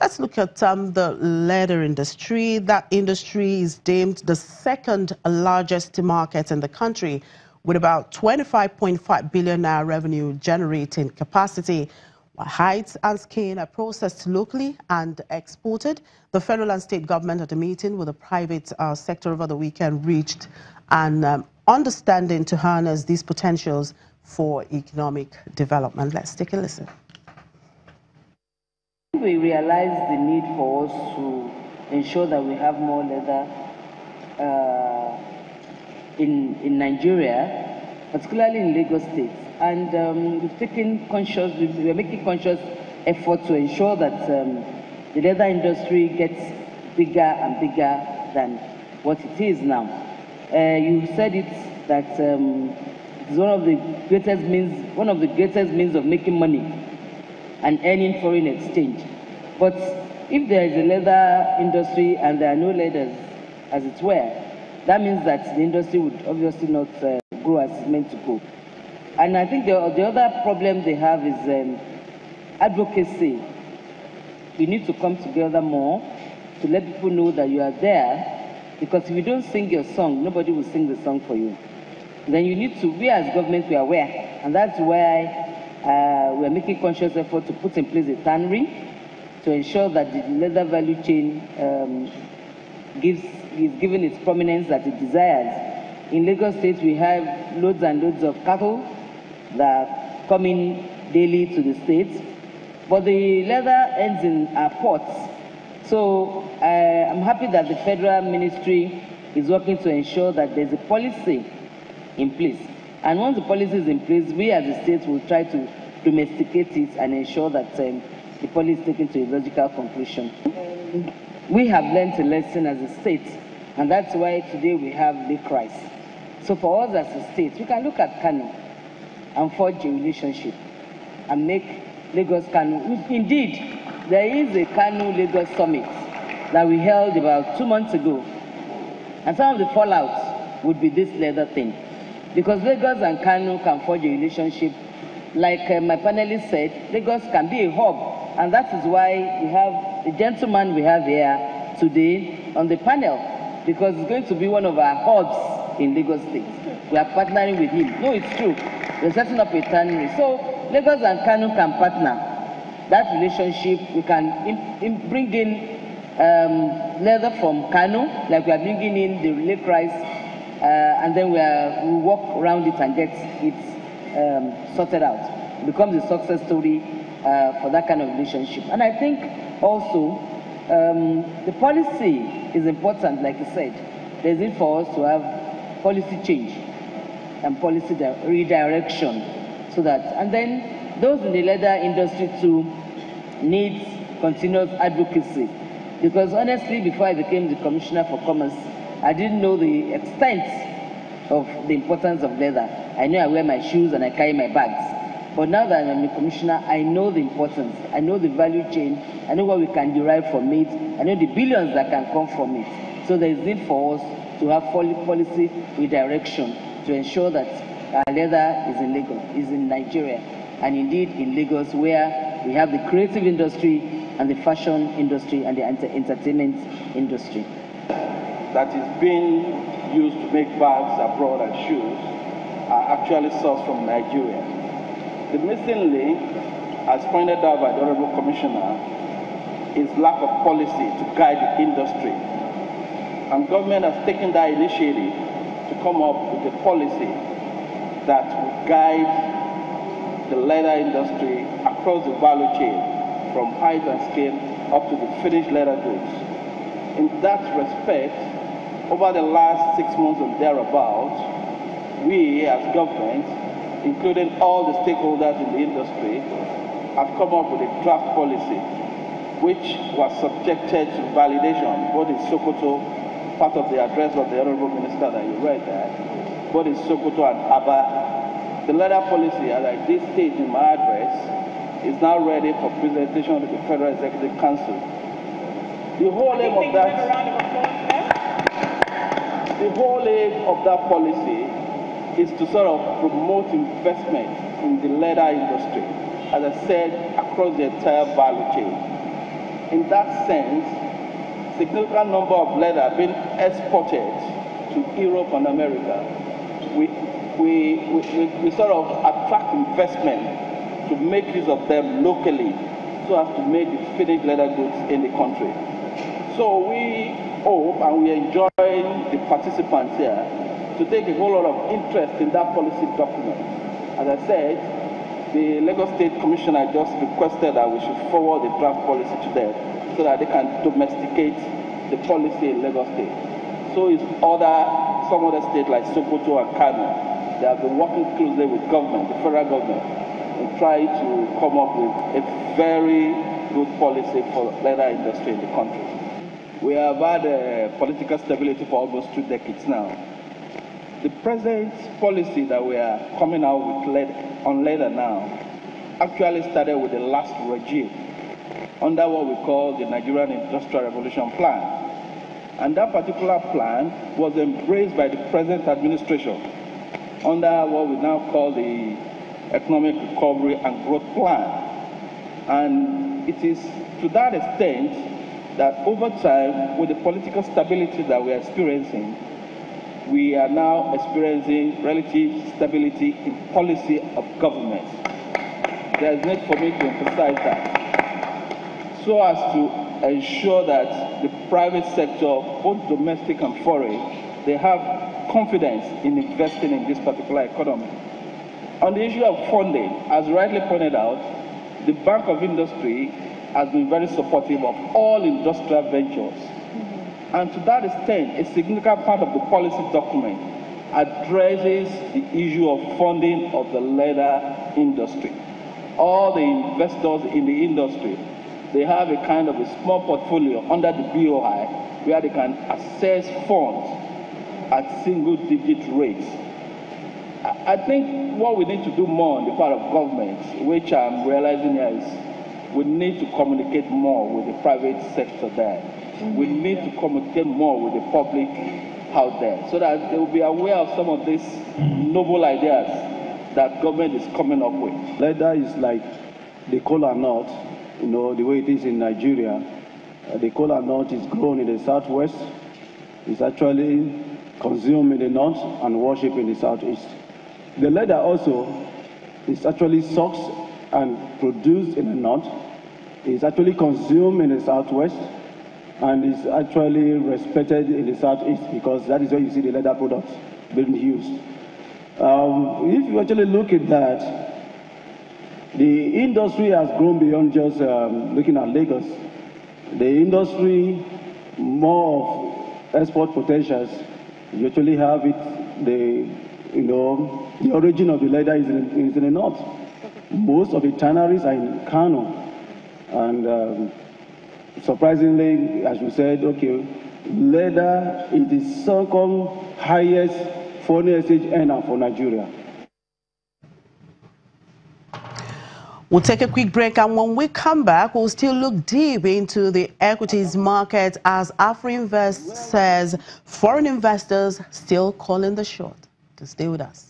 Let's look at the leather industry. That industry is deemed the second largest market in the country, with about 25.5 billion naira revenue generating capacity. While hides and skin are processed locally and exported, the federal and state government at a meeting with the private sector over the weekend reached an understanding to harness these potentials for economic development. Let's take a listen. We realized the need for us to ensure that we have more leather in Nigeria, particularly in Lagos State. And we're making conscious effort to ensure that the leather industry gets bigger and bigger than what it is now. You said it that it's one of the greatest means of making money and earning foreign exchange. But if there is a leather industry and there are no leathers, as it were, that means that the industry would obviously not grow as it's meant to grow. And I think the other problem they have is advocacy. We need to come together more to let people know that you are there, because if you don't sing your song, nobody will sing the song for you. Then you need to, we as government, we are aware, and that's why we are making conscious effort to put in place a Ternary to ensure that the leather value chain is given its prominence that it desires. In Lagos State, we have loads and loads of cattle that come in daily to the state, but the leather ends in our ports. So I'm happy that the federal ministry is working to ensure that there's a policy in place. And once the policy is in place, we as a state will try to domesticate it and ensure that the policy is taken to a logical conclusion. We have learned a lesson as a state, and that's why today we have the crisis. So for us as a state, we can look at Kano and forge a relationship and make Lagos Kano. Indeed, there is a Kano-Lagos summit that we held about 2 months ago, and some of the fallouts would be this leather thing. Because Lagos and Kano can forge a relationship. Like my panelist said, Lagos can be a hub. And that is why we have the gentleman we have here today on the panel, because it's going to be one of our hubs in Lagos State. We are partnering with him. No, it's true. We're setting up a Ternary. So Lagos and Kano can partner. That relationship, we can bring in leather from Kano, like we are bringing in the relay price. And then we walk around it and get it sorted out. It becomes a success story for that kind of relationship. And I think also the policy is important, like you said. There's need for us to have policy change and policy redirection, so that, and then those in the leather industry too need continuous advocacy. Because honestly, before I became the Commissioner for Commerce, I didn't know the extent of the importance of leather. I know I wear my shoes and I carry my bags. But now that I'm a commissioner, I know the importance. I know the value chain. I know what we can derive from it. I know the billions that can come from it. So there is need for us to have policy redirection to ensure that our leather is in Lagos, is in Nigeria, and indeed in Lagos, where we have the creative industry and the fashion industry and the entertainment industry. That is being used to make bags abroad and shoes are actually sourced from Nigeria. The missing link, as pointed out by the Honorable Commissioner, is lack of policy to guide the industry. And government has taken that initiative to come up with a policy that will guide the leather industry across the value chain, from hide and skin up to the finished leather goods. In that respect, over the last 6 months and thereabouts, we as government, including all the stakeholders in the industry, have come up with a draft policy which was subjected to validation, both in Sokoto, part of the address of the Honorable Minister that you read there, both in Sokoto and Aba. The leather policy, as I did state in my address, is now ready for presentation to the Federal Executive Council. The whole aim of that policy is to sort of promote investment in the leather industry, as I said, across the entire value chain. in that sense, significant number of leather being exported to Europe and America, we sort of attract investment to make use of them locally so as to make the finished leather goods in the country. So we hope and we enjoy the participants here to take a whole lot of interest in that policy document. As I said, the Lagos State Commissioner just requested that we should forward the draft policy to them so that they can domesticate the policy in Lagos State. So is some other states like Sokoto and Kano. They have been working closely with government, the federal government, and try to come up with a very good policy for the leather industry in the country. We have had political stability for almost 2 decades now. The present policy that we are coming out with on leather now actually started with the last regime under what we call the Nigerian Industrial Revolution Plan. And that particular plan was embraced by the present administration under what we now call the Economic Recovery and Growth Plan. And it is to that extent that over time, with the political stability that we are experiencing, we are now experiencing relative stability in policy of government. There is need for me to emphasize that, so as to ensure that the private sector, both domestic and foreign, they have confidence in investing in this particular economy. On the issue of funding, as rightly pointed out, the Bank of Industry has been very supportive of all industrial ventures. And to that extent, a significant part of the policy document addresses the issue of funding of the leather industry. All the investors in the industry, they have a kind of a small portfolio under the BOI where they can access funds at single-digit rates. I think what we need to do more on the part of government, which I'm realizing here, is we need to communicate more with the private sector there. We need to communicate more with the public out there so that they will be aware of some of these noble ideas that government is coming up with. Leather is like the kola nut, the way it is in Nigeria. The kola nut is grown in the southwest. It's actually consumed in the north and worshipped in the southeast. The leather also is actually sourced and produced in the north. It's actually consumed in the southwest and is actually respected in the southeast because that is where you see the leather products being used. If you actually look at that, the industry has grown beyond just looking at Lagos. The industry, more of export potentials. You actually have it, the origin of the leather is in the north. Most of the tanneries are in Kano. And surprisingly, as we said, okay, leather is the second highest foreign exchange earner for Nigeria. We'll take a quick break, and when we come back, we'll still look deep into the equities market as AfriInvest says foreign investors still calling the shot. To stay with us.